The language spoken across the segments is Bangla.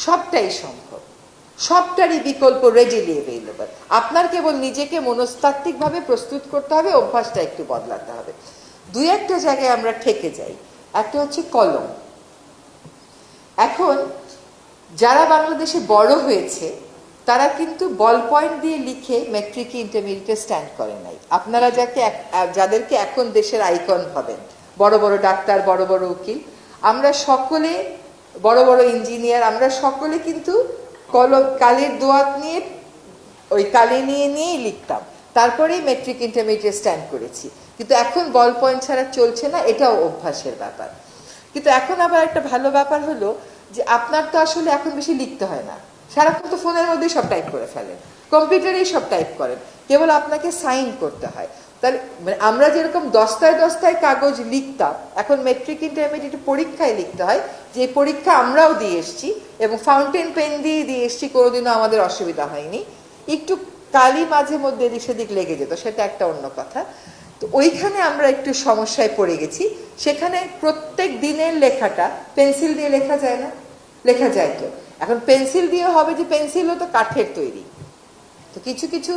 সবটাই সম্ভব, সবটারই বিকল্প রেডিলি অ্যাভেলেবল। আপনার কেবল নিজেকে মনস্তাত্ত্বিকভাবে প্রস্তুত করতে হবে, অভ্যাসটা একটু বদলাতে হবে। দুই একটা জায়গায় আমরা ঠেকে যাই। একটা হচ্ছে কলম। এখন যারা বাংলাদেশে বড় হয়েছে তারা কিন্তু বল পয়েন্ট দিয়ে লিখে মেট্রিকে ইন্টারমিডিয়েটে স্ট্যান্ড করে নাই। আপনারা যাদেরকে এখন দেশের আইকন ভাবেন, বড় বড় ডাক্তার, বড় বড় উকিল, আমরা সকলে বড় বড় ইঞ্জিনিয়ার, আমরা সকলে কিন্তু কালির দোয়াত নিয়ে, ওই কালি নিয়েই লিখতাম, তারপরেই মেট্রিক ইন্টারমিডিয়েট স্ট্যান্ড করেছি। কিন্তু এখন বল পয়েন্ট ছাড়া চলছে না, এটাও অভ্যাসের ব্যাপার। কিন্তু এখন আবার একটা ভালো ব্যাপার হলো যে আপনার তো আসলে এখন বেশি লিখতে হয় না, সারাক্ষণ তো ফোনের মধ্যেই সব টাইপ করে ফেলেন, কম্পিউটারেই সব টাইপ করেন, কেবল আপনাকে সাইন করতে হয়। তাহলে আমরা যেরকম দস্তায় দস্তায় কাগজ লিখতাম, এখন মেট্রিক ইন্টারমিডিয়েট পরীক্ষায় লিখতে হয়, যে পরীক্ষা আমরাও দিয়ে এসছি এবং ফাউন্টেন পেন দিয়ে এসছি, কোনোদিনও আমাদের অসুবিধা হয়নি। একটু কালি মাঝে মধ্যে এদিক সেদিক লেগে যেত, সেটা একটা অন্য কথা। তো ওইখানে আমরা একটু সমস্যায় পড়ে গেছি। সেখানে প্রত্যেক দিনের লেখাটা পেন্সিল দিয়ে লেখা যায় না, লেখা যায় তো। এখন পেন্সিল দিয়ে হবে যে পেন্সিলও তো কাঠের তৈরি, তো কিছু কিছু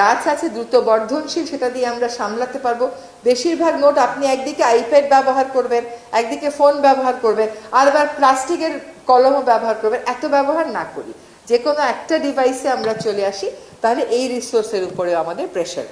গাছ আছে দ্রুত বর্ধনশীল, সেটা দিয়ে আমরা সামলাতে পারবো। বেশিরভাগ নোট আপনি একদিকে আইপ্যাড ব্যবহার করবেন, একদিকে ফোন ব্যবহার করবেন, আবার প্লাস্টিকের কলমও ব্যবহার করবেন। এত ব্যবহার না করি, যে কোনো একটা ডিভাইসে আমরা চলে আসি, তাহলে এই রিসোর্সের উপরে আমাদের প্রেশার